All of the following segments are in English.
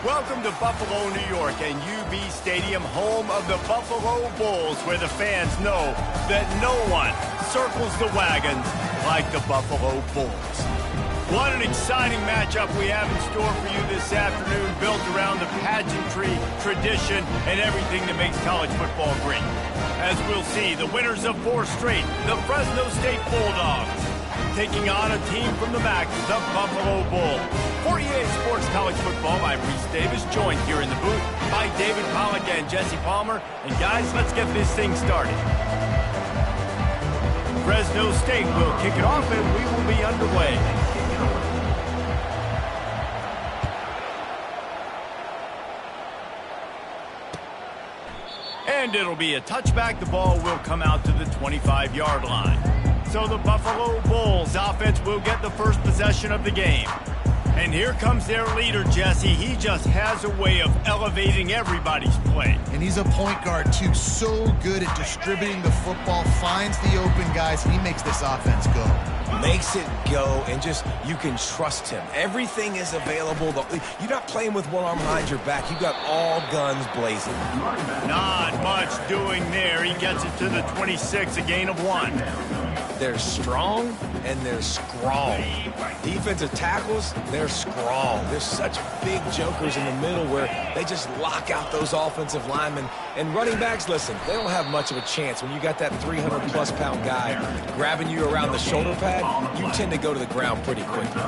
Welcome to Buffalo, New York, and UB Stadium, home of the Buffalo Bulls, where the fans know that no one circles the wagons like the Buffalo Bulls. What an exciting matchup we have in store for you this afternoon, built around the pageantry, tradition, and everything that makes college football great. As we'll see, the winners of 4 straight, the Fresno State Bulldogs, taking on a team from the MAC, the Buffalo Bulls. For EA Sports College Football, I'm Reese Davis, joined here in the booth by David Pollack and Jesse Palmer. And guys, let's get this thing started. Fresno State will kick it off, and we will be underway. And it'll be a touchback. The ball will come out to the 25-yard line. So the Buffalo Bulls offense will get the first possession of the game. And here comes their leader, Jesse. He just has a way of elevating everybody's play. And he's a point guard, too. So good at distributing the football, finds the open guys, and he makes this offense go. Makes it go, and just, you can trust him. Everything is available. You're not playing with one arm behind your back. You've got all guns blazing. Not much doing there. He gets it to the 26, a gain of 1. They're strong, and they're strong. Defensive tackles, they're strong. There's such big jokers in the middle where they just lock out those offensive linemen. And running backs, listen, they don't have much of a chance. When you got that 300-plus pound guy grabbing you around the shoulder pad, you tend to go to the ground pretty quickly.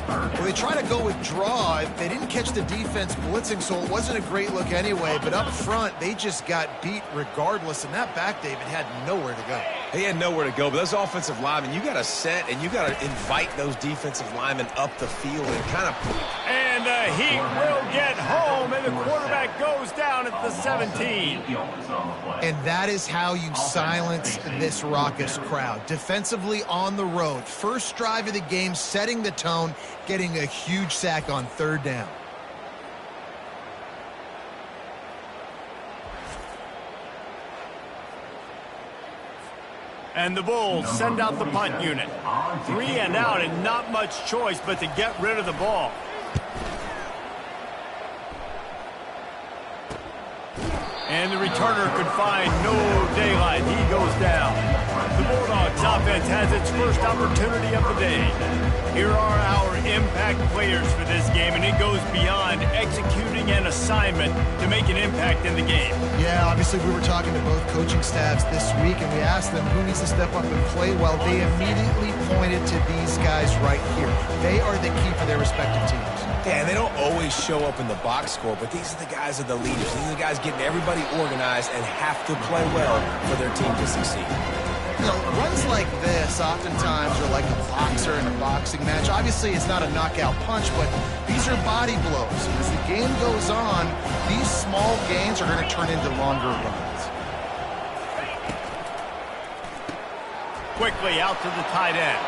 Well, they try to go with draw. They didn't catch the defense blitzing, so it wasn't a great look anyway. But up front, they just got beat regardless. And that back, David, had nowhere to go. He had nowhere to go, but those offensive linemen, you got to set and you got to invite those defensive linemen up the field and kind of... And the Heat will get home, and the quarterback goes down at the 17. And that is how you silence this raucous crowd. Defensively on the road. First drive of the game, setting the tone, getting a huge sack on 3rd down. And the Bulls send out the punt unit. 3 and out, and not much choice but to get rid of the ball. And the returner could find no daylight. He goes down. The Bulldogs offense has its first opportunity of the day. Here are our impact players for this game, and it goes beyond executing an assignment to make an impact in the game. Yeah, obviously we were talking to both coaching staffs this week, and we asked them who needs to step up and play well. They immediately pointed to these guys right here. They are the key for their respective teams. Yeah, and they don't always show up in the box score, but these are the guys that are the leaders. These are the guys getting everybody organized and have to play well for their team to succeed. You know, runs like this oftentimes are like a boxer in a boxing match. Obviously, it's not a knockout punch, but these are body blows. And as the game goes on, these small gains are going to turn into longer runs. Quickly out to the tight end.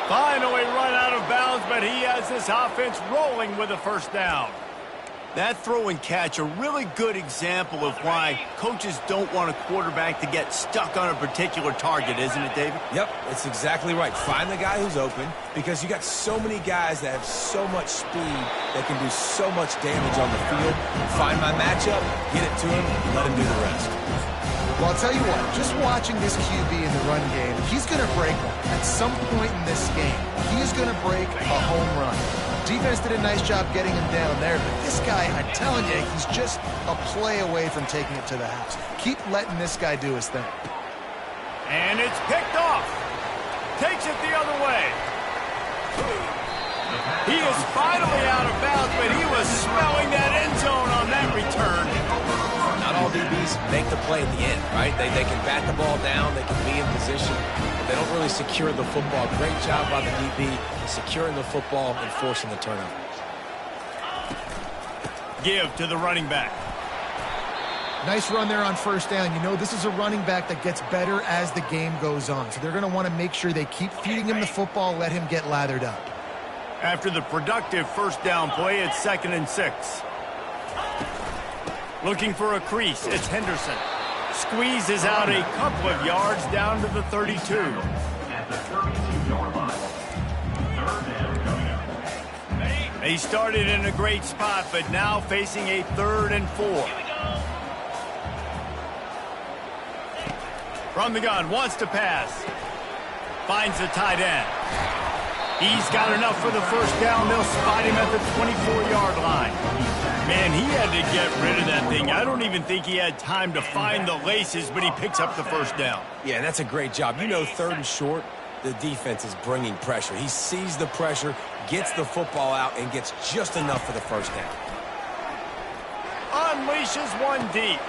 Finally run out of bounds, but he has this offense rolling with a 1st down. That throw and catch, a really good example of why coaches don't want a quarterback to get stuck on a particular target, isn't it, David? Yep, it's exactly right. Find the guy who's open, because you got so many guys that have so much speed that can do so much damage on the field. Find my matchup, get it to him, let him do the rest. Well, I'll tell you what, just watching this QB in the run game, he's going to break one. At some point in this game, he's going to break a home run. Defense did a nice job getting him down there, but this guy, I'm telling you, he's just a play away from taking it to the house. Keep letting this guy do his thing. And it's picked off. Takes it the other way. He is finally out of bounds, but he was smelling that end zone on that return. Not all DBs make the play at the end, right? They can bat the ball down, they can be in position, but they don't really secure the football. Great job by the DB securing the football and forcing the turnover. Give to the running back. Nice run there on first down. You know, this is a running back that gets better as the game goes on, so they're going to want to make sure they keep feeding him the football, let him get lathered up. After the productive first down play, it's 2nd and 6. Looking for a crease, it's Henderson. Squeezes out a couple of yards down to the 32. At the 32-yard line. Third down coming up. He started in a great spot, but now facing a 3rd and 4. From the gun, wants to pass. Finds the tight end. He's got enough for the first down. They'll spot him at the 24-yard line. Man, he had to get rid of that thing. I don't even think he had time to find the laces, but he picks up the first down. Yeah, that's a great job. You know, 3rd and short, the defense is bringing pressure. He sees the pressure, gets the football out, and gets just enough for the first down. Unleashes one deep.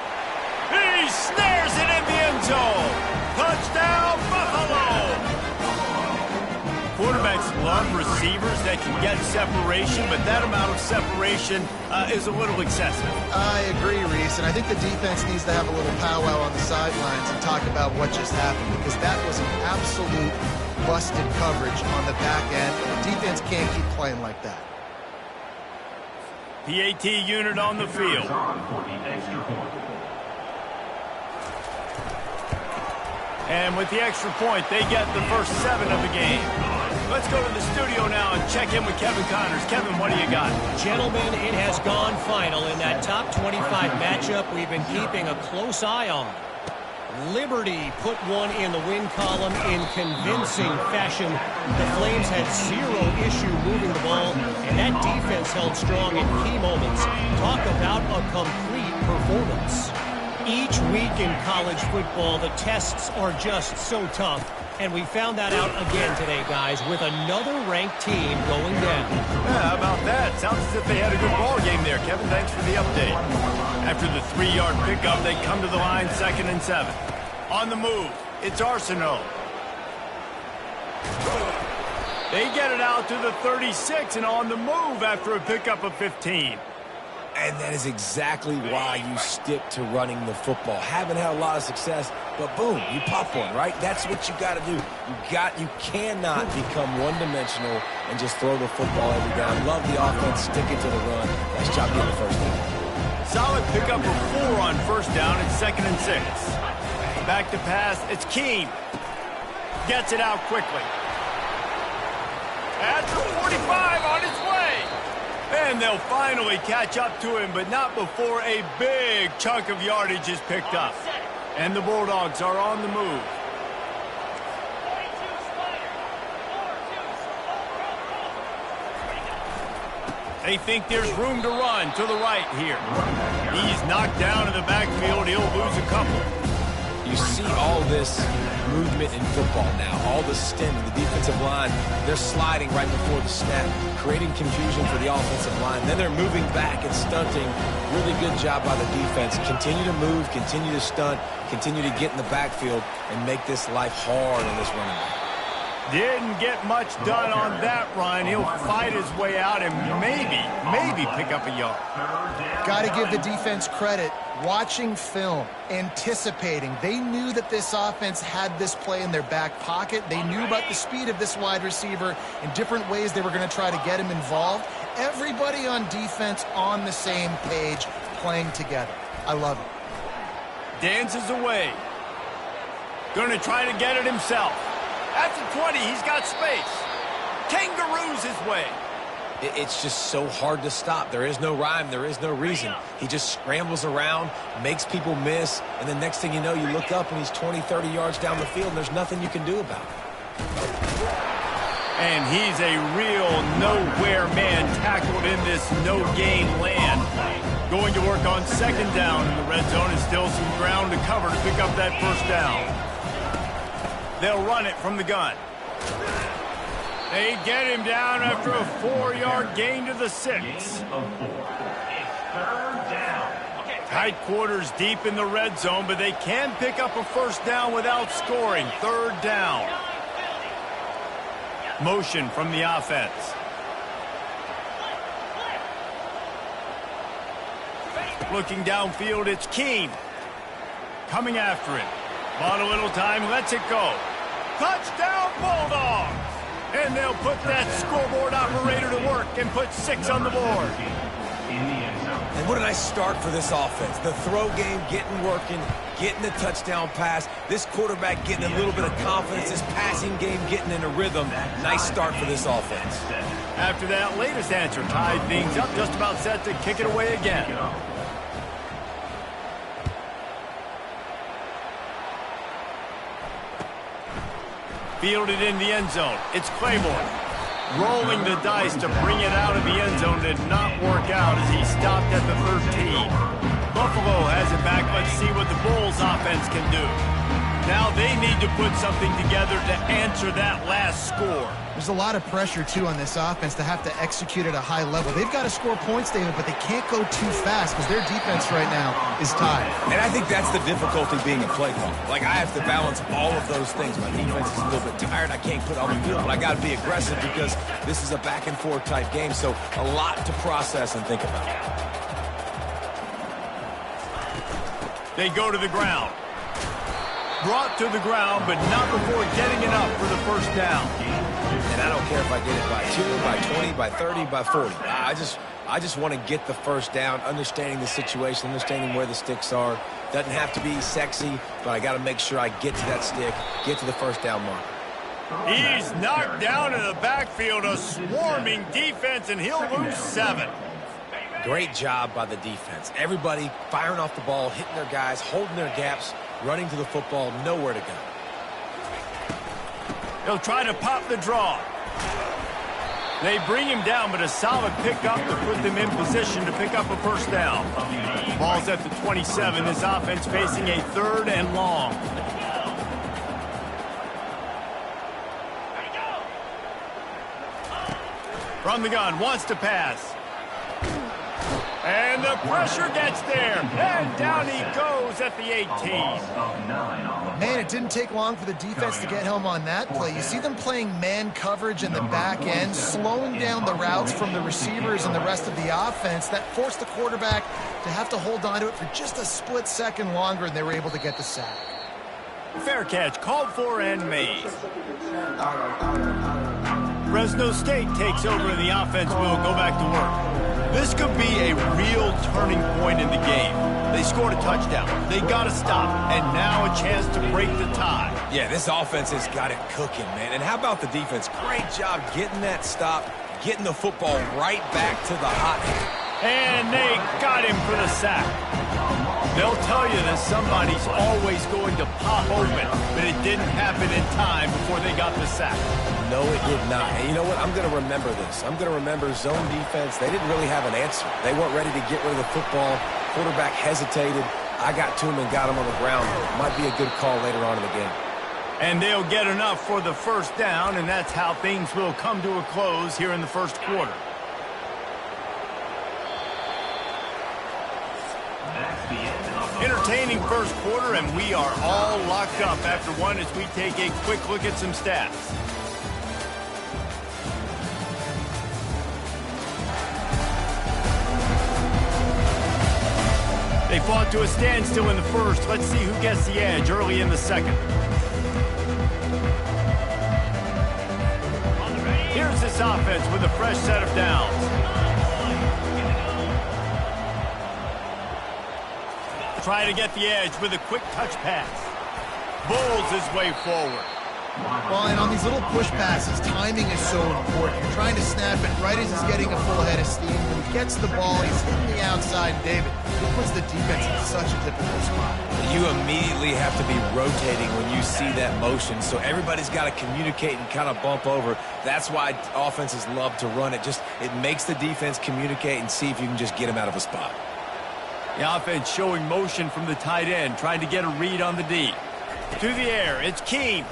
He snares it in the end zone. Touchdown, Buffalo! Quarterbacks love receivers that can get separation, but that amount of separation is a little excessive. I agree, Reese, and I think the defense needs to have a little powwow on the sidelines and talk about what just happened, because that was an absolute busted coverage on the back end. The defense can't keep playing like that. PAT unit on the field. And with the extra point, they get the first 7 of the game. Let's go to the studio now and check in with Kevin Connors. Kevin, what do you got? Gentlemen, it has gone final in that top 25 matchup we've been keeping a close eye on. Liberty put one in the win column in convincing fashion. The Flames had 0 issue moving the ball, and that defense held strong in key moments. Talk about a complete performance. Each week in college football, the tests are just so tough. And we found that out again today, guys, with another ranked team going down. Yeah, how about that? Sounds as if they had a good ball game there. Kevin, thanks for the update. After the 3-yard pickup, they come to the line 2nd and 7. On the move, it's Arsenault. They get it out to the 36 and on the move after a pickup of 15. And that is exactly why you stick to running the football. Haven't had a lot of success, but boom, you pop one, right? That's what you got to do. You cannot become one-dimensional and just throw the football every down. Love the offense, stick it to the run. Nice job getting the first down. Solid pickup of 4 on first down. It's 2nd and 6. Back to pass. It's Keene. Gets it out quickly. At the 45 on its way. And they'll finally catch up to him, but not before a big chunk of yardage is picked up. And the Bulldogs are on the move. They think there's room to run to the right here. He's knocked down in the backfield. He'll lose a couple. You see all this movement in football now, all the stemming, the defensive line, they're sliding right before the snap, creating confusion for the offensive line. Then they're moving back and stunting. Really good job by the defense. Continue to move, continue to stunt, continue to get in the backfield and make this life hard on this running back. Didn't get much done on that run. He'll fight his way out and maybe pick up a yard. Got to give the defense credit. Watching film, anticipating. They knew that this offense had this play in their back pocket. They knew about the speed of this wide receiver and different ways they were going to try to get him involved. Everybody on defense on the same page, playing together. I love it. Dances away. Going to try to get it himself. At the 20, he's got space. Kangaroos his way. It's just so hard to stop. There is no rhyme. There is no reason. He just scrambles around, makes people miss, and the next thing you know, you look up and he's 20, 30 yards down the field, and there's nothing you can do about it. And he's a real nowhere man tackled in this no-gain land. Going to work on second down in the red zone, and still some ground to cover to pick up that first down. They'll run it from the gun. They get him down after a 4-yard gain to the 6. Tight quarters deep in the red zone, but they can pick up a first down without scoring. Third down. Motion from the offense. Looking downfield, it's Keene. Coming after it. On a little time, lets it go. Touchdown, Bulldogs! And they'll put that scoreboard operator to work and put 6 on the board. And what a nice start for this offense. The throw game getting working, getting the touchdown pass. This quarterback getting a little bit of confidence. This passing game getting in a rhythm. Nice start for this offense. After that latest answer tied things up, just about set to kick it away again. Fielded in the end zone. It's Claiborne. Rolling the dice to bring it out of the end zone did not work out as he stopped at the 13. Buffalo has it back. Let's see what the Bulls offense can do. Now they need to put something together to answer that last score. There's a lot of pressure, too, on this offense to have to execute at a high level. They've got to score points, David, but they can't go too fast because their defense right now is tied. And I think that's the difficulty being a play caller. Like, I have to balance all of those things. My defense is a little bit tired. I can't put on the field, but I got to be aggressive because this is a back-and-forth type game, so a lot to process and think about. They go to the ground. Brought to the ground, but not before getting it up for the first down. And I don't care if I get it by 2, by 20, by 30, by 40. I just want to get the first down, understanding the situation, understanding where the sticks are. Doesn't have to be sexy, but I got to make sure I get to that stick, get to the first down mark. He's knocked down in the backfield, a swarming defense, and he'll lose 7. Great job by the defense. Everybody firing off the ball, hitting their guys, holding their gaps, running to the football, nowhere to go. He'll try to pop the draw. They bring him down, but a solid pickup to put them in position to pick up a first down. Ball's at the 27. This offense facing a 3rd and long. From the gun, wants to pass. And the pressure gets there. And down he goes at the 18. Man, it didn't take long for the defense to get home on that play. You see them playing man coverage in the back end, slowing down the routes from the receivers and the rest of the offense. That forced the quarterback to have to hold on to it for just a split second longer, and they were able to get the sack. Fair catch, called for and made. Fresno State takes over, and the offense will go back to work. This could be a real turning point in the game. They scored a touchdown. They got to stop, and now a chance to break the tie. Yeah, this offense has got it cooking, man. And how about the defense? Great job getting that stop, getting the football right back to the hot hand. And they got him for the sack. They'll tell you that somebody's always going to pop open, but it didn't happen in time before they got the sack. No, it did not. And you know what? I'm going to remember this. I'm going to remember zone defense. They didn't really have an answer. They weren't ready to get rid of the football. Quarterback hesitated. I got to him and got him on the ground. Might be a good call later on in the game. And they'll get enough for the first down, and that's how things will come to a close here in the first quarter. Entertaining first quarter, and we are all locked up after one as we take a quick look at some stats. They fought to a standstill in the first. Let's see who gets the edge early in the second. Here's this offense with a fresh set of downs. Try to get the edge with a quick touch pass. Bowls his way forward. Well, and on these little push passes, timing is so important. You're trying to snap it right as he's getting a full head of steam. When he gets the ball, he's hitting the outside. David, puts the defense in such a difficult spot. You immediately have to be rotating when you see that motion, so everybody's got to communicate and kind of bump over. That's why offenses love to run it. It makes the defense communicate and see if you can just get them out of a spot. The offense showing motion from the tight end, trying to get a read on the D. To the air, it's Keene.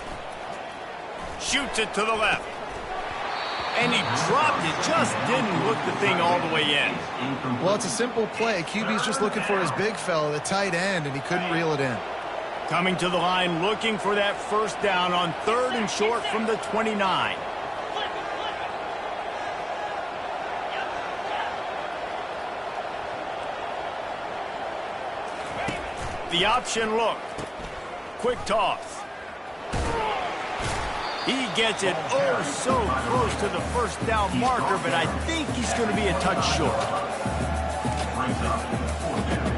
Shoots it to the left. And he dropped it, just didn't look the thing all the way in. Well, it's a simple play. QB's just looking for his big fella, the tight end, and he couldn't reel it in. Coming to the line, looking for that first down on 3rd and short from the 29. The option look. Quick toss. He gets it oh so close to the first down marker, but I think he's going to be a touch short. Brings up 4th down.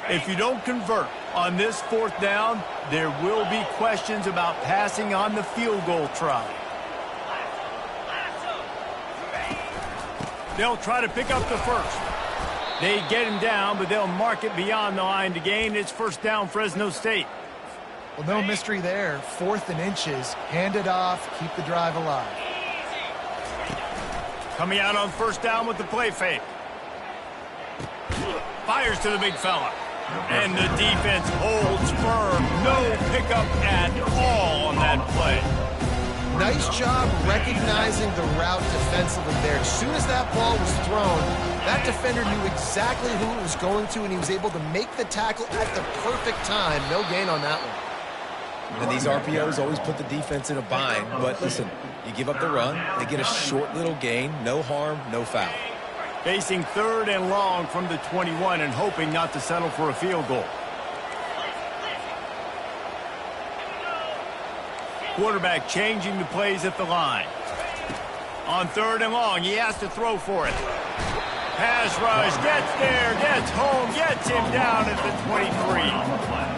If you don't convert on this 4th down, there will be questions about passing on the field goal try. They'll try to pick up the first. They get him down, but they'll mark it beyond the line to gain. It's first down, Fresno State. Well, no mystery there. 4th and inches. Hand it off. Keep the drive alive. Coming out on first down with the play fake. Fires to the big fella. And the defense holds firm. No pickup at all on that play. Nice job recognizing the route defensively there. As soon as that ball was thrown, that defender knew exactly who it was going to, and he was able to make the tackle at the perfect time. No gain on that one. And these RPOs always put the defense in a bind. But listen, you give up the run, they get a short little gain, no harm, no foul. Facing 3rd and long from the 21 and hoping not to settle for a field goal. Quarterback changing the plays at the line. On 3rd and long, he has to throw for it. Pass rush, gets there, gets home, gets him down at the 23.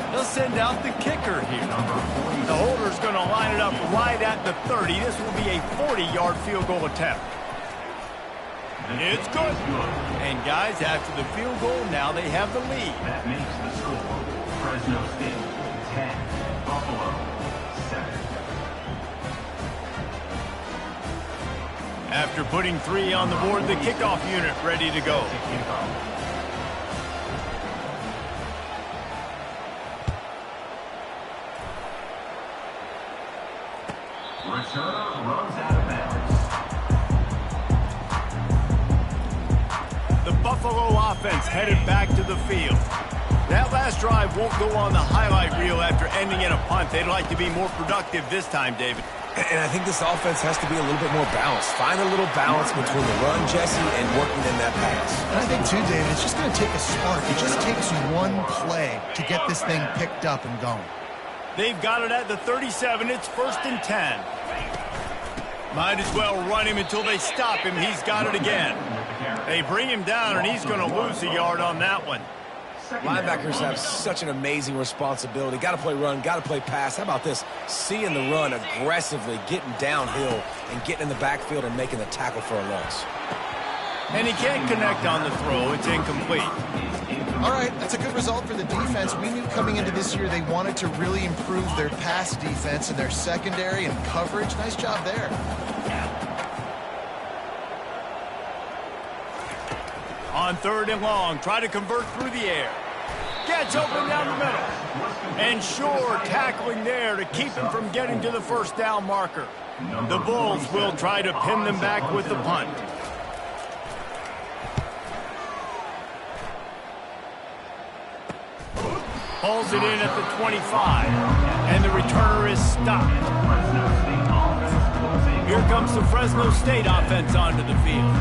They'll send out the kicker here. The holder's going to line it up right at the 30. This will be a 40-yard field goal attempt. It's good. And guys, after the field goal, now they have the lead. That makes the score Fresno State 10, Buffalo 7. After putting 3 on the board, the kickoff unit ready to go. Returner runs out of bounds. The Buffalo offense headed back to the field. That last drive won't go on the highlight reel after ending in a punt. They'd like to be more productive this time, David. And I think this offense has to be a little bit more balanced. Find a little balance between the run, Jesse, and working in that pass. And I think, too, David, it's just going to take a spark. It just takes one play to get this thing picked up and going. They've got it at the 37. It's 1st and 10. Might as well run him until they stop him. He's got it again. They bring him down, and he's going to lose a yard on that one. Linebackers have such an amazing responsibility. Got to play run, got to play pass. How about this? Seeing the run aggressively, getting downhill, and getting in the backfield and making the tackle for a loss. And he can't connect on the throw. It's incomplete. All right, that's a good result for the defense. We knew coming into this year they wanted to really improve their pass defense and their secondary and coverage. Nice job there. On 3rd and long, try to convert through the air. Gets open down the middle. And Shore tackling there to keep him from getting to the first down marker. The Bulls will try to pin them back with the punt. Pulls it in at the 25. And the returner is stopped. Here comes the Fresno State offense onto the field.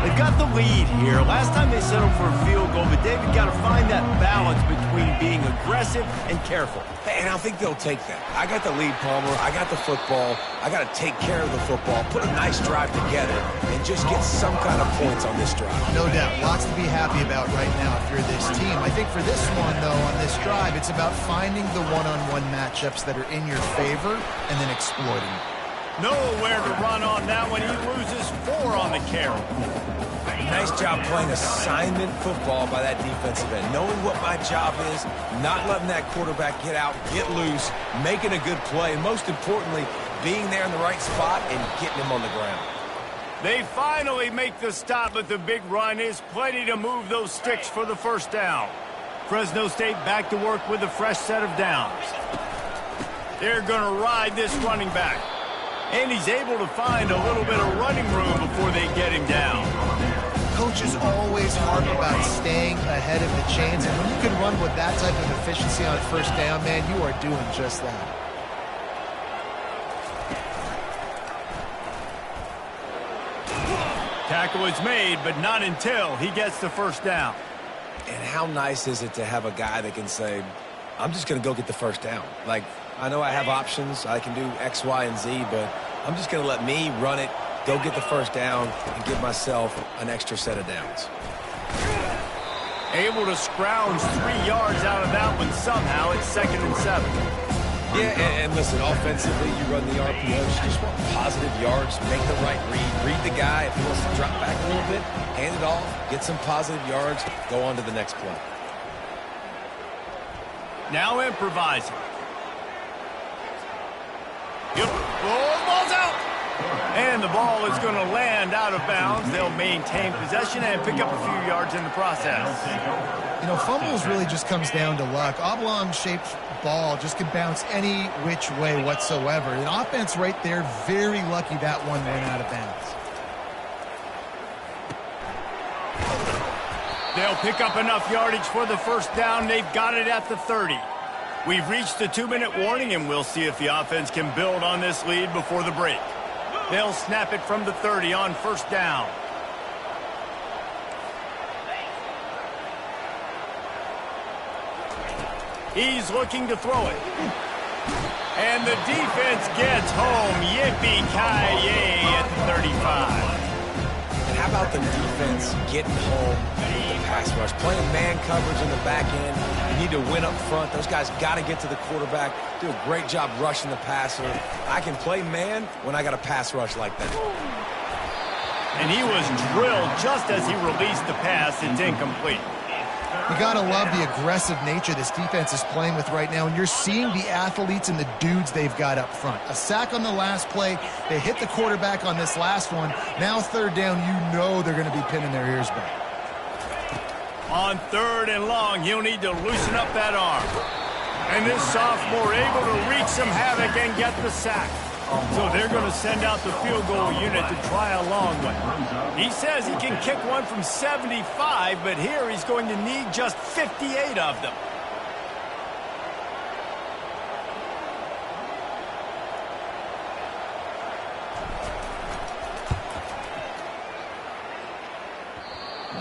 They've got the lead here. Last time they settled for a field goal, but David got to find that balance between being aggressive and careful. And I think they'll take that. I got the lead, Palmer. I got the football. I got to take care of the football, put a nice drive together, and just get some kind of points on this drive. No doubt. Lots to be happy about right now if you're this team. I think for this one, though, on this drive, it's about finding the one-on-one matchups that are in your favor and then exploiting them. Nowhere to run on that one. He loses 4 on the carry. Nice job playing assignment football by that defensive end. Knowing what my job is, not letting that quarterback get out, get loose, making a good play, and most importantly, being there in the right spot and getting him on the ground. They finally make the stop, but the big run is plenty to move those sticks for the first down. Fresno State back to work with a fresh set of downs. They're going to ride this running back. And he's able to find a little bit of running room before they get him down. Coaches always harp about staying ahead of the chains, and when you can run with that type of efficiency on first down, man, you are doing just that. Tackle is made, but not until he gets the first down. And how nice is it to have a guy that can say, I'm just going to go get the first down. Like, I know I have options. I can do X, Y, and Z, but I'm just going to let me run it, go get the first down, and give myself an extra set of downs. Able to scrounge 3 yards out of that one somehow. It's 2nd and 7. Yeah, and listen, offensively, you run the RPOs. You just want positive yards, make the right read the guy. If he wants to drop back a little bit, hand it off, get some positive yards, go on to the next play. Now improvising. Yep. Oh, ball's out. And the ball is going to land out of bounds. They'll maintain possession and pick up a few yards in the process. You know, fumbles really just comes down to luck. Oblong-shaped ball just can bounce any which way whatsoever. An offense right there, very lucky that one went out of bounds. They'll pick up enough yardage for the first down. They've got it at the 30. We've reached the 2-minute warning, and we'll see if the offense can build on this lead before the break. They'll snap it from the 30 on first down. He's looking to throw it. And the defense gets home. Yippee-ki-yay at the 35. And how about the defense getting home with the pass rush? Playing man coverage in the back end. You need to win up front. Those guys got to get to the quarterback. Do a great job rushing the passer. I can play man when I got a pass rush like that. And he was drilled just as he released the pass. It's incomplete. You got to love the aggressive nature this defense is playing with right now, and you're seeing the athletes and the dudes they've got up front. A sack on the last play. They hit the quarterback on this last one. Now 3rd down, you know they're going to be pinning their ears back. On 3rd and long, he'll need to loosen up that arm. And this sophomore able to wreak some havoc and get the sack. So they're going to send out the field goal unit to try a long one. He says he can kick one from 75, but here he's going to need just 58 of them.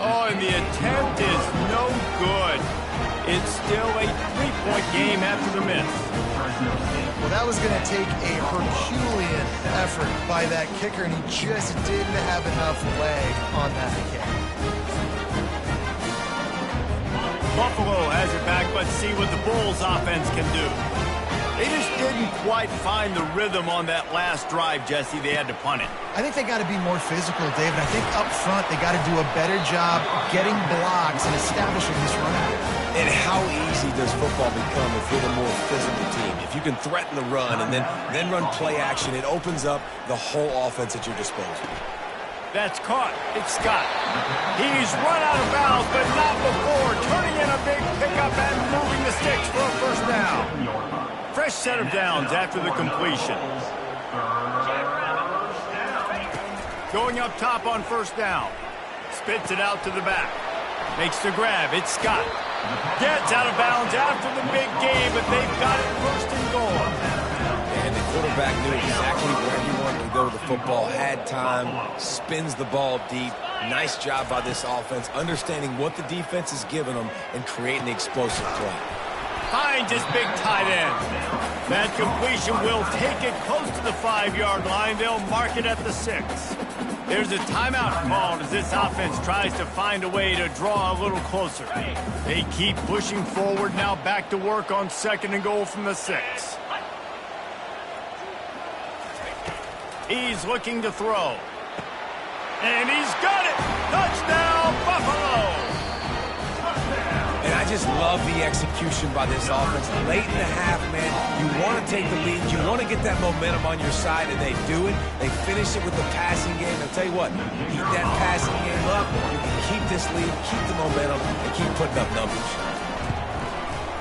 Oh, and the attempt is no good. It's still a 3-point game after the miss. Well, that was going to take a Herculean effort by that kicker, and he just didn't have enough leg on that kick. Buffalo has it back. Let's see what the Bulls offense can do. They just didn't quite find the rhythm on that last drive, Jesse. They had to punt it. I think they got to be more physical, David. I think up front they got to do a better job getting blocks and establishing this run. And how easy does football become if you're the more physical team? If you can threaten the run and then run play action, it opens up the whole offense at your disposal. That's caught. It's Scott. He's run out of bounds, but not before turning in a big pickup and moving the sticks for a first down. Fresh set of downs after the completion. Going up top on first down. Spits it out to the back. Makes the grab. It's Scott. Gets out of bounds after the big game, but they've got it first and goal. And the quarterback knew exactly where he wanted to go with the football, had time, spins the ball deep, Nice job by this offense, understanding what the defense is giving them and creating the explosive play. Finds his big tight end. That completion will take it close to the 5-yard line. They'll mark it at the 6. There's a timeout called as this offense tries to find a way to draw a little closer. They keep pushing forward, now back to work on 2nd and goal from the 6. He's looking to throw. And he's got it! Touchdown, Buffalo! And I just love the execution by this offense. Late in the half, man, you want to take the lead. You want to get that momentum on your side, and they do it. They finish it with the passing game. I'll tell you what, keep that passing game up. You can keep this lead, keep the momentum, and keep putting up numbers.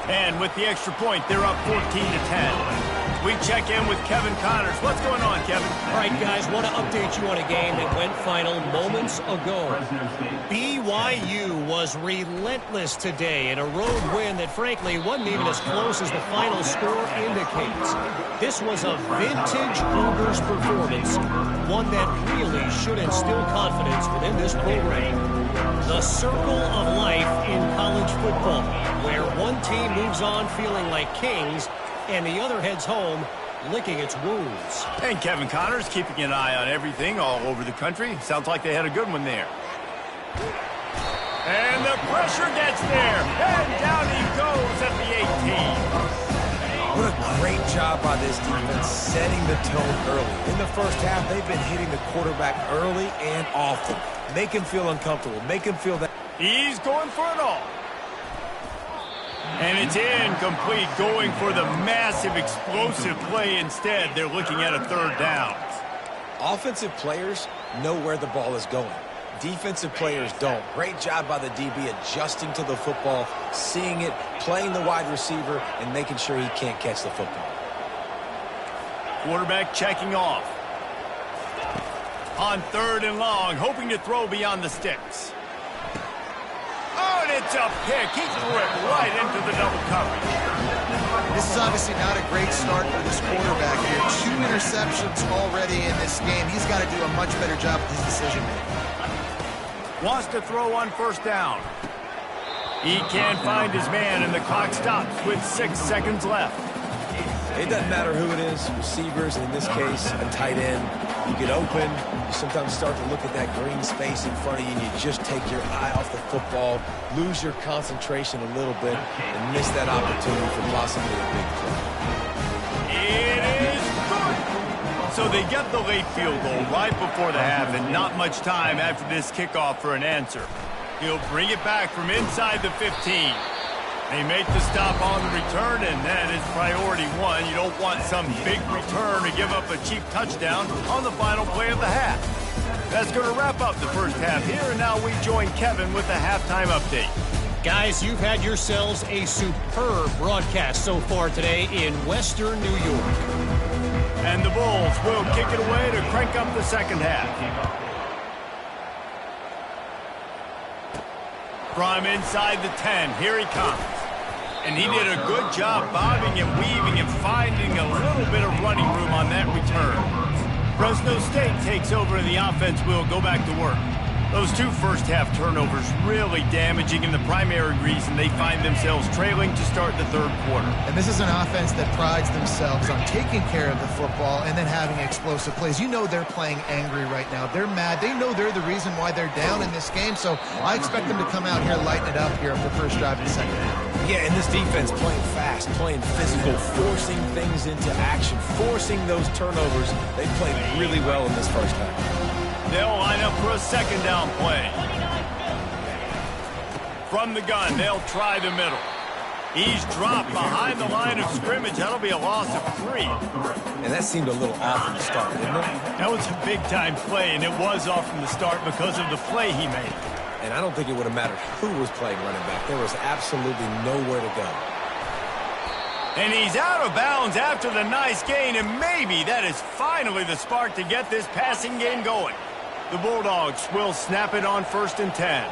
And with the extra point, they're up 14-10. We check in with Kevin Connors. What's going on, Kevin? All right, guys, want to update you on a game that went final moments ago. BYU was relentless today in a road win that, frankly, wasn't even as close as the final score indicates. This was a vintage Cougars performance, one that really should instill confidence within this program. The circle of life in college football, where one team moves on feeling like kings and the other heads home licking its wounds. And Kevin Connors keeping an eye on everything all over the country. Sounds like they had a good one there. And the pressure gets there. And down he goes at the 18. What a great job by this defense setting the tone early. In the first half, they've been hitting the quarterback early and often. Make him feel uncomfortable. Make him feel that. He's going for it all. And it's incomplete, going for the massive explosive play instead. They're looking at a 3rd down. Offensive players know where the ball is going. Defensive players don't. Great job by the DB adjusting to the football, seeing it, playing the wide receiver, and making sure he can't catch the football. Quarterback checking off. On 3rd and long, hoping to throw beyond the sticks. Oh, and it's a pick. He threw it right into the double coverage. This is obviously not a great start for this quarterback here. 2 interceptions already in this game. He's got to do a much better job with his decision-making. Wants to throw on 1st down. He can't find his man, and the clock stops with 6 seconds left. It doesn't matter who it is, receivers, in this case, a tight end. You get open, you sometimes start to look at that green space in front of you, and you just take your eye off the football, lose your concentration a little bit, and miss that opportunity for possibly a big play. It is good! So they get the late field goal right before the half, and not much time after this kickoff for an answer. He'll bring it back from inside the 15. They make the stop on the return, and that is priority 1. You don't want some big return to give up a cheap touchdown on the final play of the half. That's going to wrap up the first half here, and now we join Kevin with the halftime update. Guys, you've had yourselves a superb broadcast so far today in Western New York. And the Bulls will kick it away to crank up the second half. From inside the 10, here he comes. And he did a good job bobbing and weaving and finding a little bit of running room on that return. Fresno State takes over and the offense will go back to work. Those 2 first-half turnovers really damaging, and the primary reason they find themselves trailing to start the 3rd quarter. And this is an offense that prides themselves on taking care of the football and then having explosive plays. You know they're playing angry right now. They're mad. They know they're the reason why they're down in this game, so I expect them to come out here, lighten it up here for the first drive in the second half. Yeah, and this defense playing fast, playing physical, forcing things into action, forcing those turnovers. They played really well in this first half. They'll line up for a 2nd down play. From the gun, they'll try the middle. He's dropped behind the line of scrimmage. That'll be a loss of 3. And that seemed a little off from the start, didn't it? That was a big-time play, and it was off from the start because of the play he made. And I don't think it would have mattered who was playing running back. There was absolutely nowhere to go. And he's out of bounds after the nice gain, and maybe that is finally the spark to get this passing game going. The Bulldogs will snap it on 1st and 10.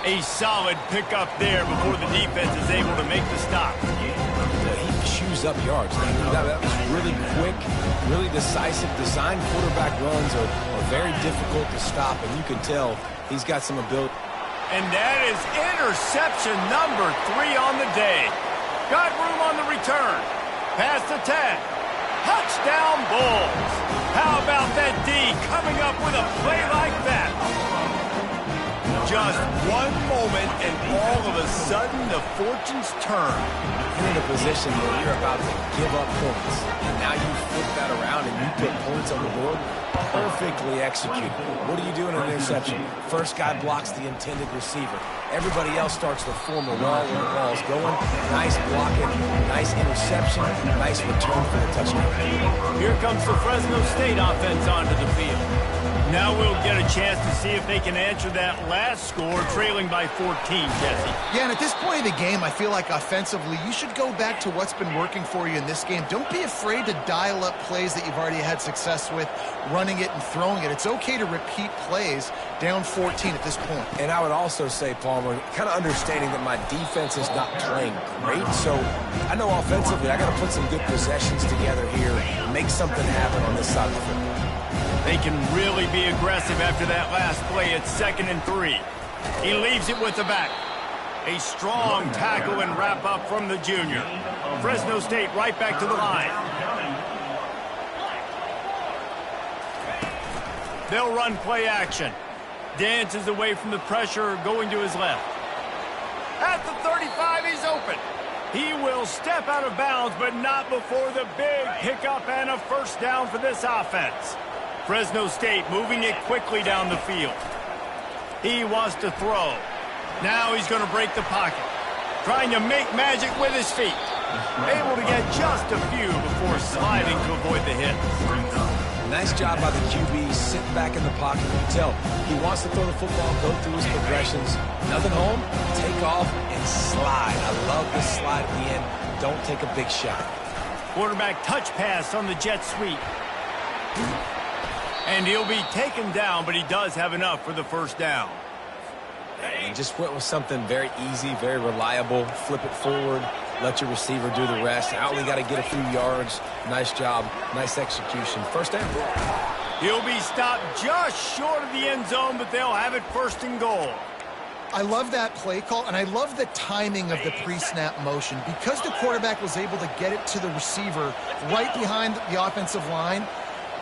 A solid pickup there before the defense is able to make the stop. He chews gives up yards. That was really quick, really decisive. Design quarterback runs are very difficult to stop, and you can tell he's got some ability. And that is interception number 3 on the day. Got room on the return. Pass the 10. Touchdown Bulls. How about that D coming up with a play like that? Just one moment, and all of a sudden, the fortunes turn. You're in a position where you're about to give up points, and now you flip that around and you put points on the board. Perfectly executed. What do you do in an interception? First guy blocks the intended receiver. Everybody else starts to form a wall when the ball's going. Nice blocking, nice interception, nice return for the touchdown. Here comes the Fresno State offense onto the field. Now we'll get a chance to see if they can answer that last score, trailing by 14, Jesse. Yeah, and at this point of the game, I feel like offensively, you should go back to what's been working for you in this game. Don't be afraid to dial up plays that you've already had success with, running it and throwing it. It's okay to repeat plays down 14 at this point. And I would also say, Palmer, kind of understanding that my defense is not playing great, so I know offensively I got to put some good possessions together here, make something happen on this side of the football. They can really be aggressive after that last play. It's 2nd and 3. He leaves it with the back. A strong tackle and wrap up from the junior. Fresno State right back to the line. They'll run play action. Dances away from the pressure, going to his left. At the 35, he's open. He will step out of bounds, but not before the big pickup and a first down for this offense. Fresno State moving it quickly down the field. He wants to throw. Now he's going to break the pocket. Trying to make magic with his feet. Able to get just a few before sliding to avoid the hit. Nice job by the QB, sitting back in the pocket. You can tell he wants to throw the football, go through his progressions. Nothing home, take off, and slide. I love the slide at the end. Don't take a big shot. Quarterback touch pass on the jet sweep. And he'll be taken down, but he does have enough for the first down. And just went with something very easy, very reliable. Flip it forward, let your receiver do the rest. I only got to get a few yards. Nice job, nice execution. First down. He'll be stopped just short of the end zone, but they'll have it 1st and goal. I love that play call, and I love the timing of the pre-snap motion. Because the quarterback was able to get it to the receiver right behind the offensive line,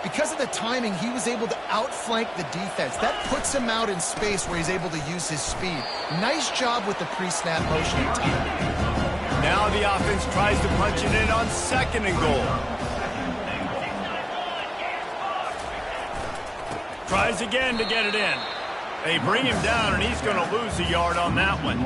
because of the timing, he was able to outflank the defense. That puts him out in space where he's able to use his speed. Nice job with the pre-snap motion and timing. Now the offense tries to punch it in on 2nd and goal. Tries again to get it in. They bring him down, and he's going to lose a yard on that one.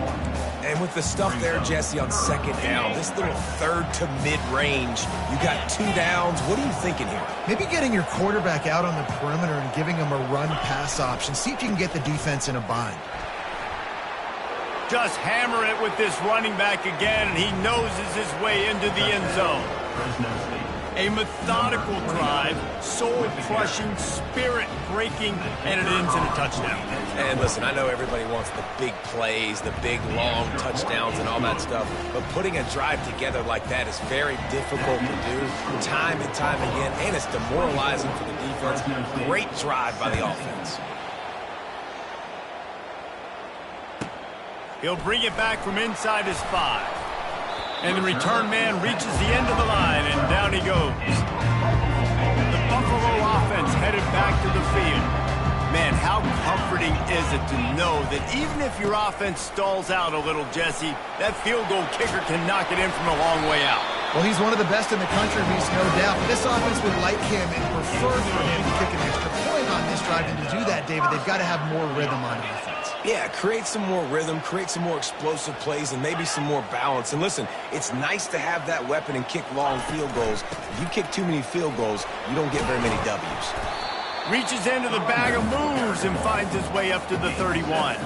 And with the stuff there, Jesse, on 2nd down, this little 3rd to mid-range, you got 2 downs. What are you thinking here? Maybe getting your quarterback out on the perimeter and giving him a run-pass option. See if you can get the defense in a bind. Just hammer it with this running back again, and he noses his way into the end zone. A methodical drive, soul-crushing, spirit-breaking, and it ends in a touchdown. And listen, I know everybody wants the big plays, the big, long touchdowns and all that stuff, but putting a drive together like that is very difficult to do time and time again, and it's demoralizing for the defense. Great drive by the offense. He'll bring it back from inside his 5. And the return man reaches the end of the line, and down he goes. The Buffalo offense headed back to the field. Man, how comforting is it to know that even if your offense stalls out a little, Jesse, that field goal kicker can knock it in from a long way out. Well, he's one of the best in the country, Reese, no doubt. But this offense would like him and prefer for him to kick an extra point on this drive. And to do that, David, they've got to have more rhythm on offense. Yeah, create some more rhythm, create some more explosive plays, and maybe some more balance. And listen, it's nice to have that weapon and kick long field goals. If you kick too many field goals, you don't get very many W's. Reaches into the bag of moves and finds his way up to the 31.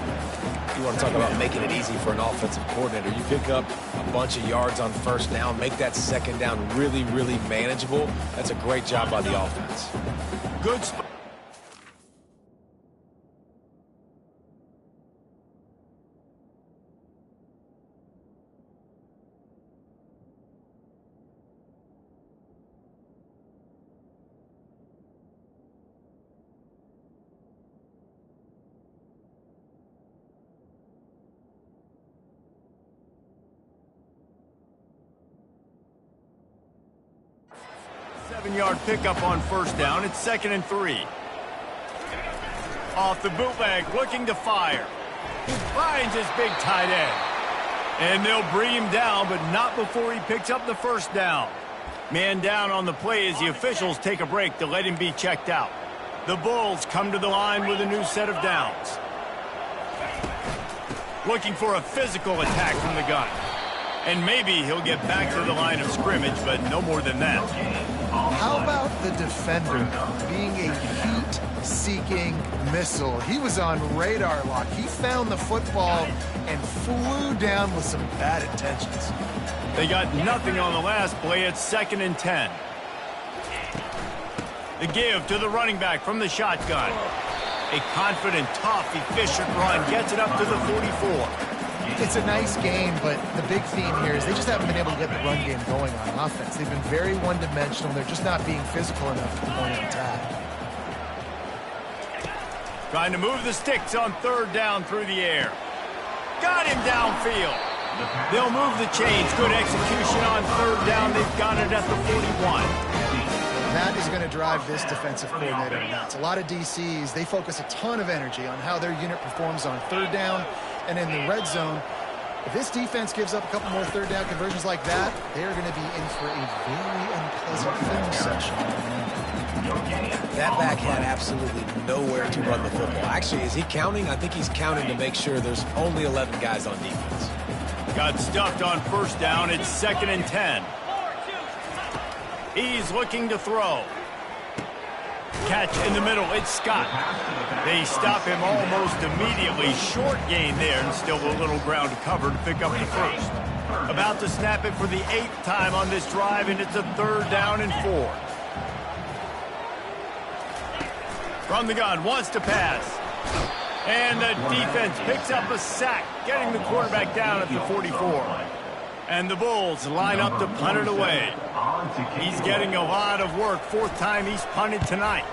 You want to talk about making it easy for an offensive coordinator. You pick up a bunch of yards on 1st down, make that 2nd down really, really manageable. That's a great job by the offense. Good spot. 7-yard pickup on first down. It's 2nd and 3. Off the bootleg, looking to fire. He finds his big tight end. And they'll bring him down, but not before he picks up the first down. Man down on the play as the officials take a break to let him be checked out. The Bulls come to the line with a new set of downs. Looking for a physical attack from the gun. And maybe he'll get back to the line of scrimmage, but no more than that. How about the defender being a heat-seeking missile? He was on radar lock. He found the football and flew down with some bad intentions. They got nothing on the last play. It's 2nd and 10. The give to the running back from the shotgun. A confident, tough, efficient run gets it up to the 44. It's a nice game, but the big theme here is they just haven't been able to get the run game going on offense. They've been very one-dimensional. They're just not being physical enough at the point of attack. Trying to move the sticks on 3rd down through the air. Got him downfield. They'll move the chains. Good execution on 3rd down. They've got it at the 41. That is going to drive this defensive coordinator nuts. A lot of DCs, they focus a ton of energy on how their unit performs on 3rd down and in the red zone. If this defense gives up a couple more 3rd down conversions like that, they are going to be in for a very unpleasant film session. That back had absolutely nowhere to run the football. Actually, is he counting? I think he's counting to make sure there's only 11 guys on defense. Got stuffed on first down. It's 2nd and 10. He's looking to throw. Catch in the middle. It's Scott. They stop him almost immediately. Short gain there, and still a little ground to cover to pick up the first. About to snap it for the 8th time on this drive, and it's a 3rd down and 4. From the gun, wants to pass. And the defense picks up a sack, getting the quarterback down at the 44. And the Bulls line up to punt it away. He's getting a lot of work. 4th time he's punted tonight.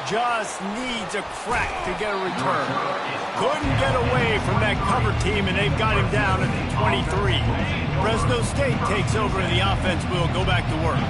Just needs a crack to get a return. Couldn't get away from that cover team, and they've got him down at the 23. Fresno State takes over, and the offense will go back to work.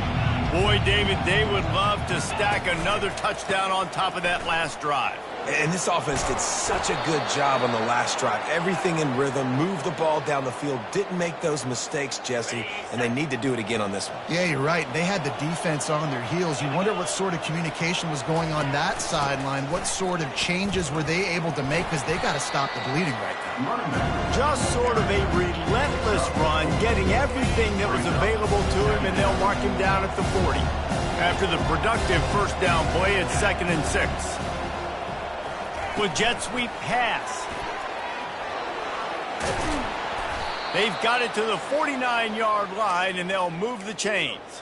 Boy, David, they would love to stack another touchdown on top of that last drive. And this offense did such a good job on the last drive. Everything in rhythm, moved the ball down the field, didn't make those mistakes, Jesse, and they need to do it again on this one. Yeah, you're right. They had the defense on their heels. You wonder what sort of communication was going on that sideline. What sort of changes were they able to make, because they got to stop the bleeding right now. Just sort of a relentless run, getting everything that was available to him, and they'll mark him down at the 40. After the productive first down play, it's 2nd and 6. With jet sweep pass. They've got it to the 49-yard line, and they'll move the chains.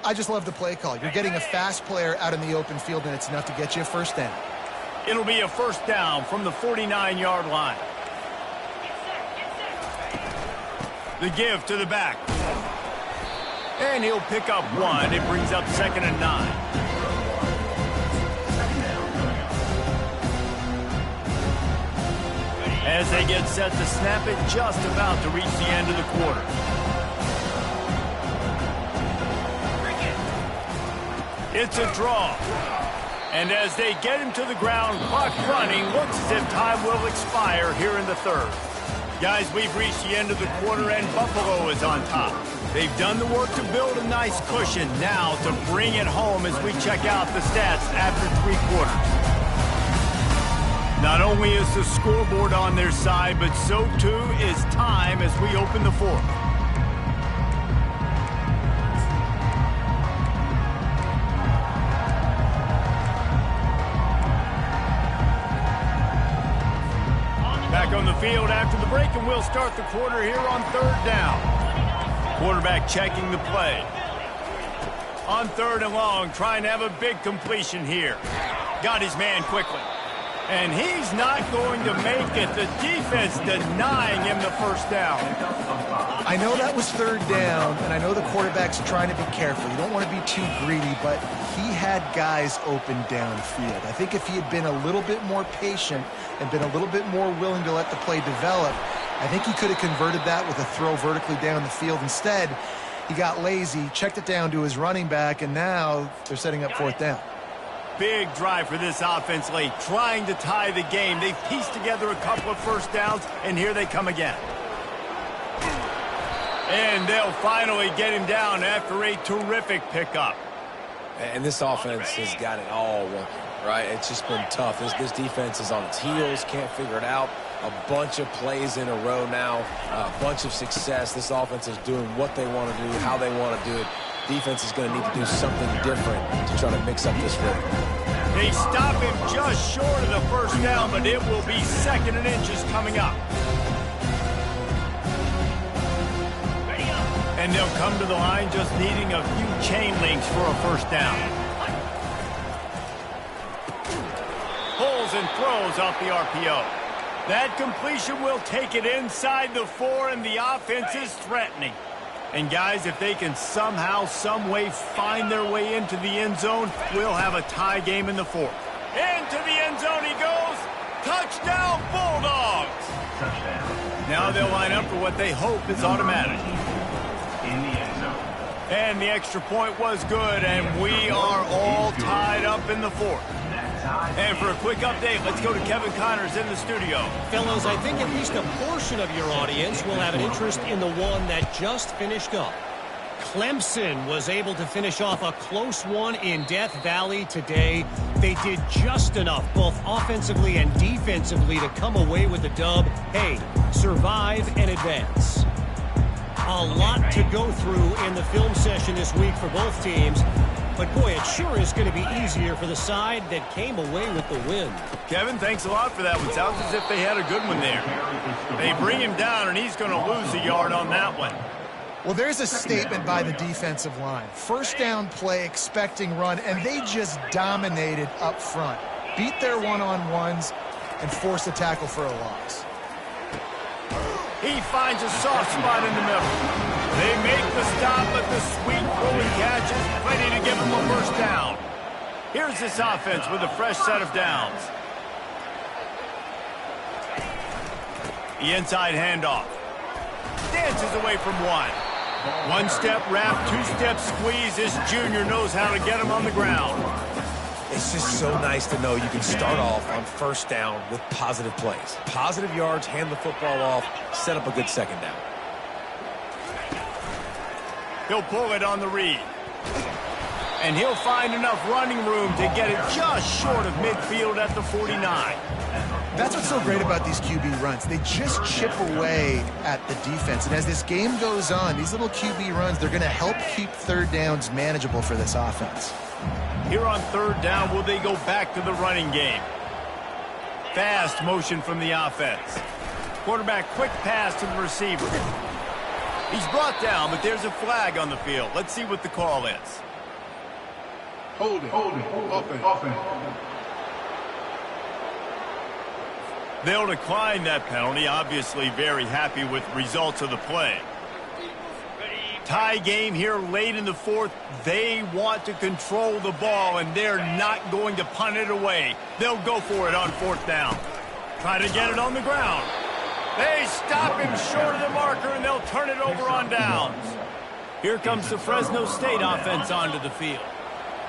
I just love the play call. You're getting a fast player out in the open field, and it's enough to get you a first down. It'll be a first down from the 49-yard line. The give to the back. And he'll pick up 1. It brings up 2nd and 9. As they get set to snap it, just about to reach the end of the quarter. It's a draw. And as they get him to the ground, clock running, looks as if time will expire here in the 3rd. Guys, we've reached the end of the quarter, and Buffalo is on top. They've done the work to build a nice cushion. Now to bring it home as we check out the stats after 3 quarters. Not only is the scoreboard on their side, but so too is time as we open the 4th. Back on the field after the break, and we'll start the quarter here on 3rd down. Quarterback checking the play. On 3rd and long, trying to have a big completion here. Got his man quickly. And he's not going to make it. The defense denying him the first down. I know that was 3rd down, and I know the quarterback's trying to be careful. You don't want to be too greedy, but he had guys open downfield. I think if he had been a little bit more patient and been a little bit more willing to let the play develop, I think he could have converted that with a throw vertically down the field. Instead, he got lazy, checked it down to his running back, and now they're setting up 4th down. Big drive for this offense late, trying to tie the game. They've pieced together a couple of first downs, and here they come again. And they'll finally get him down after a terrific pickup. And this offense has got it all working, right? It's just been tough. This defense is on its heels, can't figure it out. A bunch of plays in a row now, a bunch of success. This offense is doing what they want to do, how they want to do it. Defense is going to need to do something different to try to mix up this rhythm. They stop him just short of the first down, but it will be 2nd and inches coming up. And they'll come to the line just needing a few chain links for a first down. Pulls and throws off the RPO. That completion will take it inside the 4, and the offense is threatening. And guys, if they can somehow, some way find their way into the end zone, we'll have a tie game in the 4th. Into the end zone he goes. Touchdown, Bulldogs! Touchdown. Now they'll line up for what they hope is automatic. In the end zone. And the extra point was good, and we are all tied up in the 4th. And for a quick update, let's go to Kevin Connors in the studio. Fellows, I think at least a portion of your audience will have an interest in the one that just finished up. Clemson was able to finish off a close one in Death Valley today. They did just enough, both offensively and defensively, to come away with the dub. Hey, survive and advance. A lot to go through in the film session this week for both teams. But, boy, it sure is going to be easier for the side that came away with the win. Kevin, thanks a lot for that one. Sounds as if they had a good one there. They bring him down, and he's going to lose a yard on that one. Well, there's a statement by the defensive line. First down play, expecting run, and they just dominated up front. Beat their one-on-ones and forced a tackle for a loss. He finds a soft spot in the middle. They make the stop, but the sweet rolling catch is ready to give him a first down. Here's this offense with a fresh set of downs. The inside handoff. Dances away from one. One-step wrap, two-step squeeze. This junior knows how to get him on the ground. It's just so nice to know you can start off on first down with positive plays. Positive yards, hand the football off, set up a good second down. He'll pull it on the read. And he'll find enough running room to get it just short of midfield at the 49. That's what's so great about these QB runs. They just chip away at the defense. And as this game goes on, these little QB runs, they're going to help keep third downs manageable for this offense. Here on third down, will they go back to the running game? Fast motion from the offense. Quarterback quick pass to the receiver. He's brought down, but there's a flag on the field. Let's see what the call is. Holding. Offense. They'll decline that penalty. Obviously very happy with results of the play. Tie game here late in the 4th. They want to control the ball, and they're not going to punt it away. They'll go for it on 4th down. Try to get it on the ground. They stop him short of the marker, and they'll turn it over on downs. Here comes the Fresno State offense onto the field.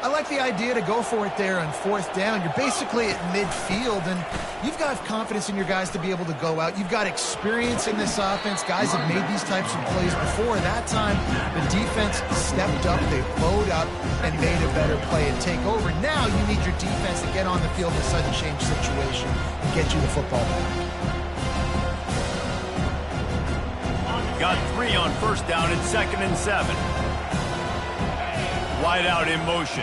I like the idea to go for it there on 4th down. You're basically at midfield, and you've got confidence in your guys to be able to go out. You've got experience in this offense. Guys have made these types of plays before. That time, the defense stepped up, they load up, and made a better play and take over. Now you need your defense to get on the field in a sudden change situation and get you the football back. Got 3 on first down and 2nd and 7. Wide out in motion.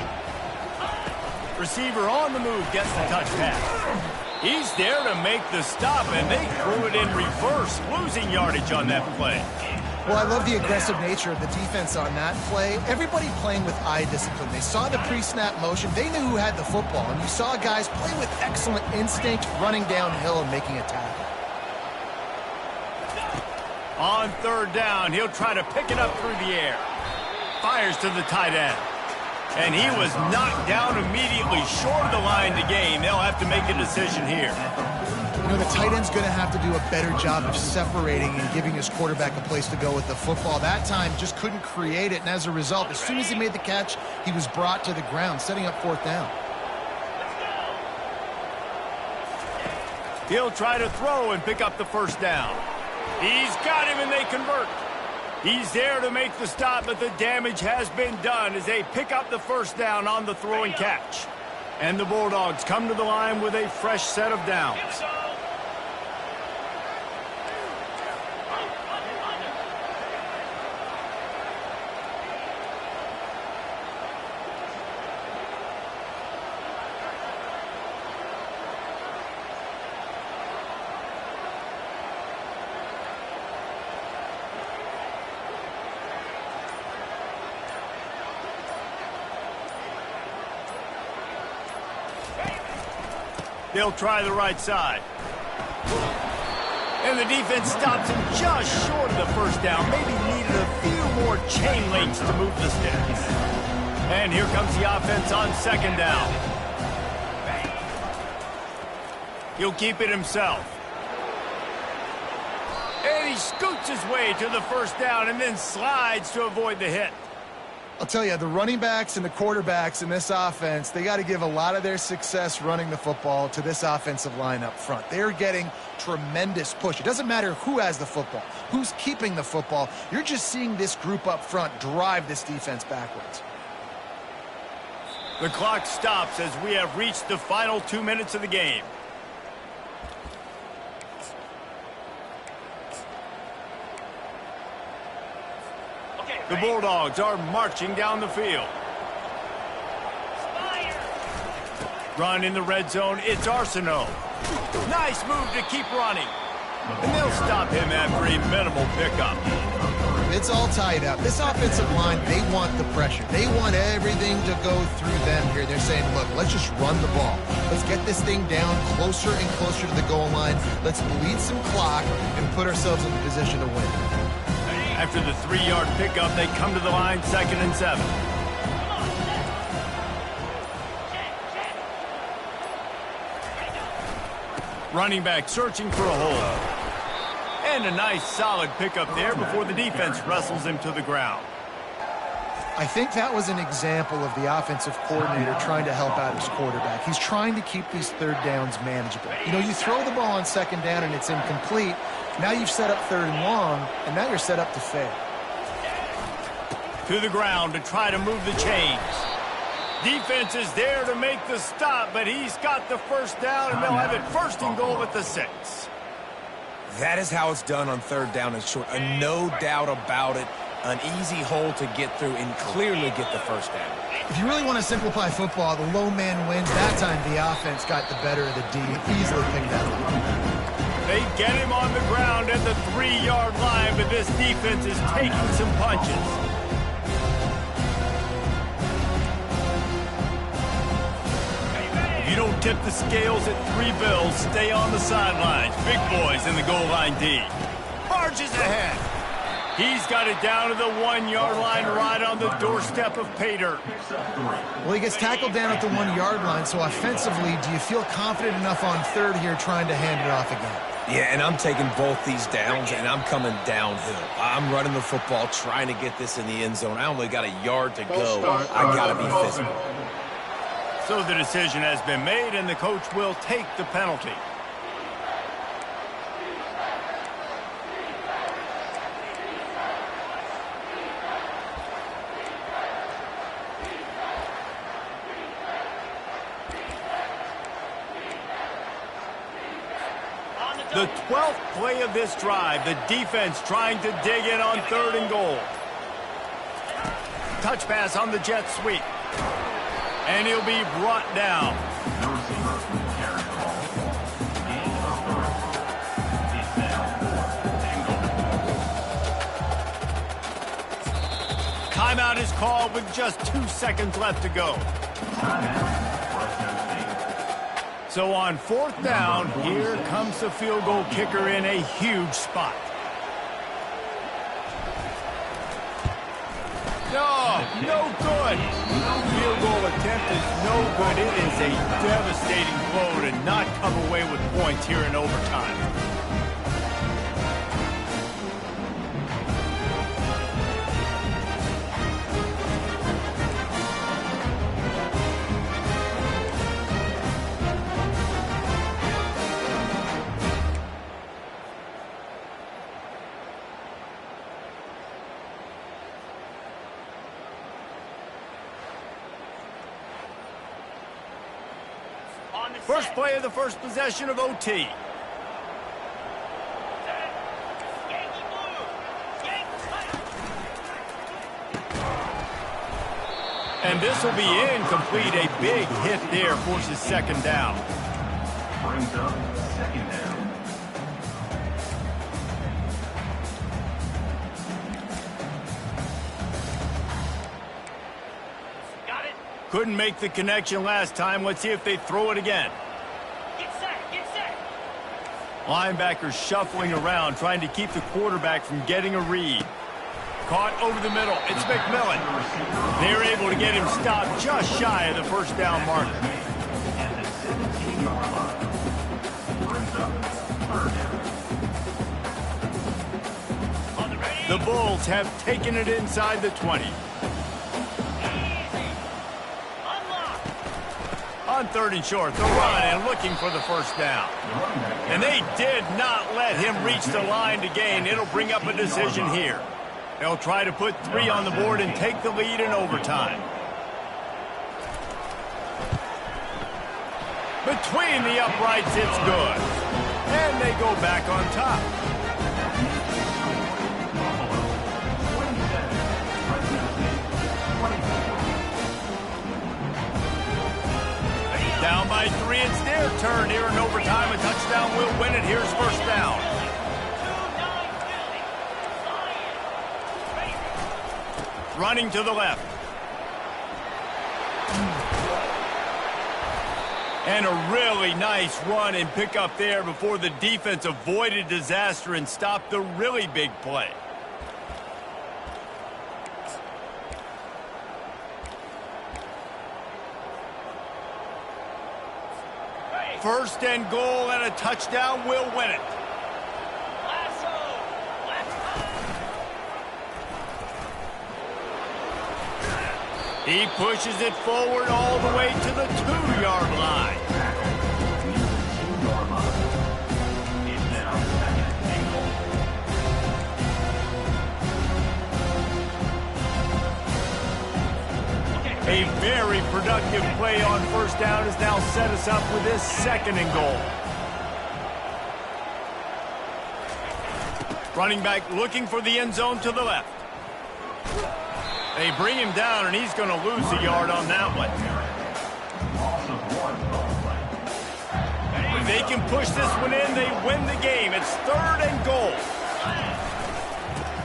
Receiver on the move gets the touch pass. He's there to make the stop, and they threw it in reverse, losing yardage on that play. Well, I love the aggressive nature of the defense on that play. Everybody playing with eye discipline. They saw the pre-snap motion. They knew who had the football, and you saw guys play with excellent instinct, running downhill and making a tackle. On third down, he'll try to pick it up through the air. Fires to the tight end. And he was knocked down immediately short of the line to gain. They'll have to make a decision here. You know, the tight end's going to have to do a better job of separating and giving his quarterback a place to go with the football. That time just couldn't create it, and as a result, as soon as he made the catch, he was brought to the ground, setting up fourth down. He'll try to throw and pick up the first down. He's got him, and they convert. He's there to make the stop, but the damage has been done as they pick up the first down on the throw and catch. And the Bulldogs come to the line with a fresh set of downs. They'll try the right side. And the defense stops him just short of the first down. Maybe needed a few more chain links to move the sticks. And here comes the offense on second down. He'll keep it himself. And he scoots his way to the first down and then slides to avoid the hit. I'll tell you, the running backs and the quarterbacks in this offense, they got to give a lot of their success running the football to this offensive line up front. They're getting tremendous push. It doesn't matter who has the football, who's keeping the football. You're just seeing this group up front drive this defense backwards. The clock stops as we have reached the final 2 minutes of the game. The Bulldogs are marching down the field. Run in the red zone. It's Arsenault. Nice move to keep running. And they'll stop him after a minimal pickup. It's all tied up. This offensive line, they want the pressure. They want everything to go through them here. They're saying, look, let's just run the ball. Let's get this thing down closer and closer to the goal line. Let's bleed some clock and put ourselves in the position to win. After the 3-yard pickup, they come to the line 2nd and 7. Running back searching for a hole. And a nice solid pickup there before the defense wrestles him to the ground. I think that was an example of the offensive coordinator trying to help out his quarterback. He's trying to keep these third downs manageable. You know, you throw the ball on 2nd down and it's incomplete. Now you've set up 3rd and long, and now you're set up to fail. To the ground to try to move the chains. Defense is there to make the stop, but he's got the first down, and they'll have it 1st and goal at the 6. That is how it's done on 3rd down and short. No doubt about it. An easy hole to get through and clearly get the first down. If you really want to simplify football, the low man wins. That time the offense got the better of the D. Easily picked that up. They get him on the ground at the 3-yard line, but this defense is taking some punches. If you don't tip the scales at 3 bills, stay on the sidelines. Big boys in the goal line D. Barges ahead. He's got it down to the 1-yard line right on the doorstep of pay dirt. Well, he gets tackled down at the 1-yard line, so offensively, do you feel confident enough on 3rd here trying to hand it off again? Yeah, and I'm taking both these downs, and I'm coming downhill. I'm running the football, trying to get this in the end zone. I only got a yard to go. I got to be physical. So the decision has been made, and the coach will take the penalty. The 12th play of this drive, the defense trying to dig in on 3rd and goal. Touch pass on the jet sweep. And he'll be brought down. No receiver, carry the ball. Gain of 3. It's now 4th and goal. Timeout is called with just 2 seconds left to go. So on 4th down, here comes the field goal kicker in a huge spot. No good. Field goal attempt is no good. It is a devastating play. explode and not come away with points here in overtime. First play of the first possession of OT. And this will be incomplete. A big hit there forces second down. Brings up second down. Couldn't make the connection last time. Let's see if they throw it again. Get set, get set. Linebackers shuffling around, trying to keep the quarterback from getting a read. Caught over the middle. It's McMillan. They're able to get him stopped just shy of the first down marker. And the 17-yard line. Brings up third down. The Bulls have taken it inside the 20. On third and short, the run and looking for the first down. And they did not let him reach the line to gain. It'll bring up a decision here. They'll try to put 3 on the board and take the lead in overtime. Between the uprights, it's good. And they go back on top. Down by 3, it's their turn here in overtime. A touchdown will win it. Here's first down. Running to the left. And a really nice run and pick up there before the defense avoided disaster and stopped the really big play. First and goal and a touchdown will win it. He pushes it forward all the way to the 2-yard line. A very productive play on first down has now set us up with this second and goal. Running back looking for the end zone to the left. They bring him down, and he's going to lose a yard on that one. If they can push this one in, they win the game. It's third and goal.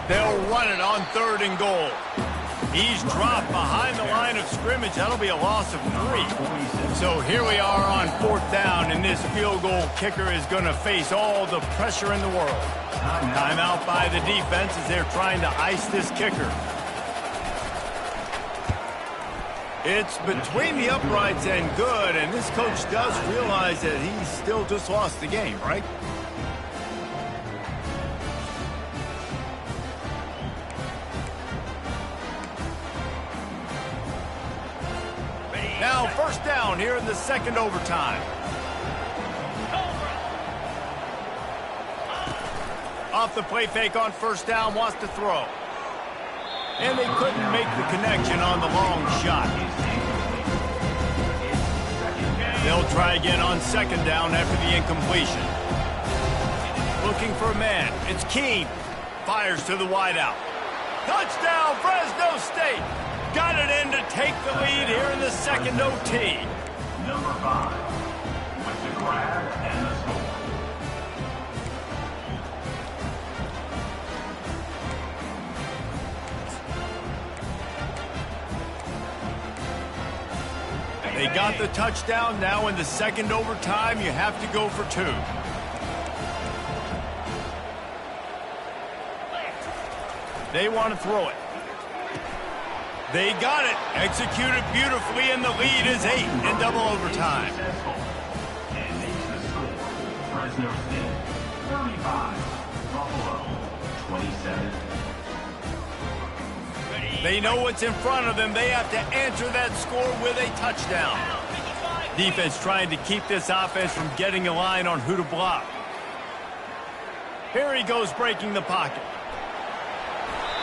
They'll run it on third and goal. He's dropped behind the line of scrimmage. That'll be a loss of 3. So here we are on fourth down, and this field goal kicker is going to face all the pressure in the world. Timeout by the defense as they're trying to ice this kicker. It's between the uprights and good, and this coach does realize that he's still just lost the game, right? Now first down here in the second overtime. Off the play fake on first down, wants to throw. And they couldn't make the connection on the long shot. They'll try again on second down after the incompletion. Looking for a man. It's Keene. Fires to the wideout. Touchdown, Fresno State. Got it in to take the lead here in the second OT. Number 5 with the grab and the score. They got the touchdown. Now in the second overtime, you have to go for 2. They want to throw it. They got it. Executed beautifully, and the lead is 8 in double overtime. Fresno State 35, Buffalo 27. They know what's in front of them. They have to answer that score with a touchdown. Defense trying to keep this offense from getting a line on who to block. Here he goes breaking the pocket.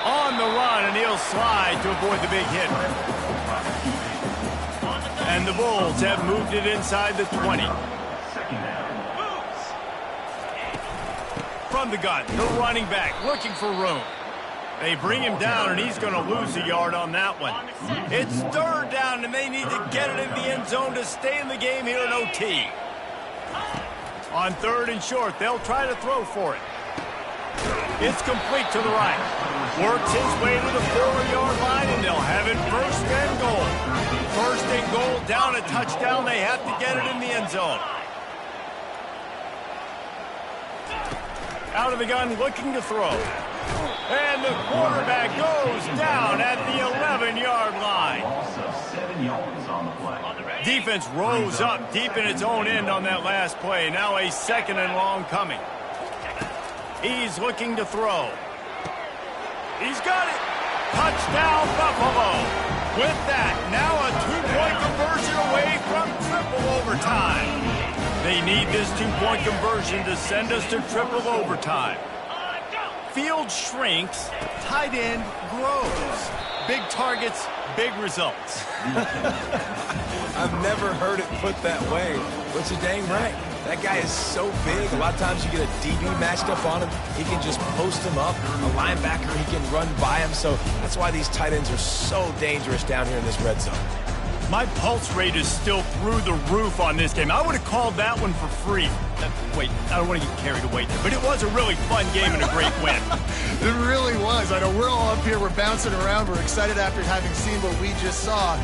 On the run, and he'll slide to avoid the big hit. And the Bulls have moved it inside the 20. Second down. From the gun, the running back looking for room. They bring him down, and he's going to lose a yard on that one. It's third down, and they need to get it in the end zone to stay in the game here in OT. On third and short, they'll try to throw for it. It's complete to the right. Works his way to the 4-yard line, and they'll have it first and goal. First and goal, down a touchdown. They have to get it in the end zone. Out of the gun, looking to throw. And the quarterback goes down at the 11-yard line. Also 7 yards on the play. Defense rose up deep in its own end on that last play. Now a second and long coming. He's looking to throw. He's got it. Touchdown, Buffalo. With that, now a 2-point conversion away from triple overtime. They need this 2-point conversion to send us to triple overtime. Field shrinks, tight end grows. Big targets, big results. I've never heard it put that way, but you're dang right. That guy is so big. A lot of times you get a DB matched up on him. He can just post him up. A linebacker, he can run by him. So that's why these tight ends are so dangerous down here in this red zone. My pulse rate is still through the roof on this game. I would have called that one for free. Wait, I don't want to get carried away there, but it was a really fun game and a great win. It really was. I know we're all up here, we're bouncing around, we're excited after having seen what we just saw.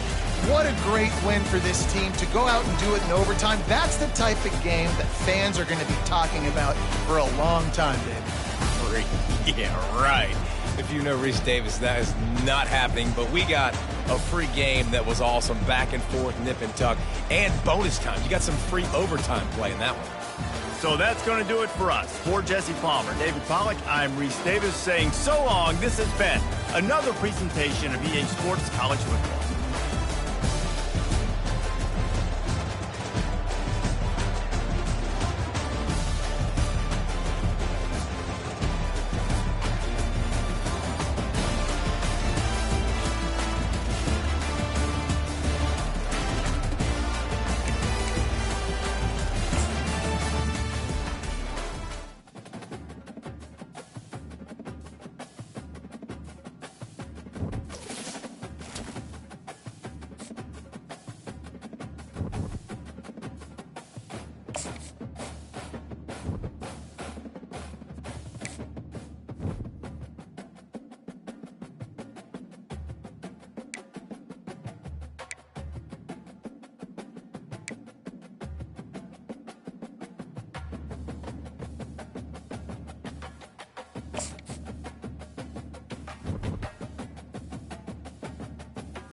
What a great win for this team to go out and do it in overtime. That's the type of game that fans are going to be talking about for a long time, David. Yeah, right. If you know Reese Davis, that is not happening, but we got a free game that was awesome, back and forth, nip and tuck, and bonus time. You got some free overtime play in that one. So that's going to do it for us. For Jesse Palmer, David Pollack, I'm Reese Davis saying so long. This has been another presentation of EA Sports College Football.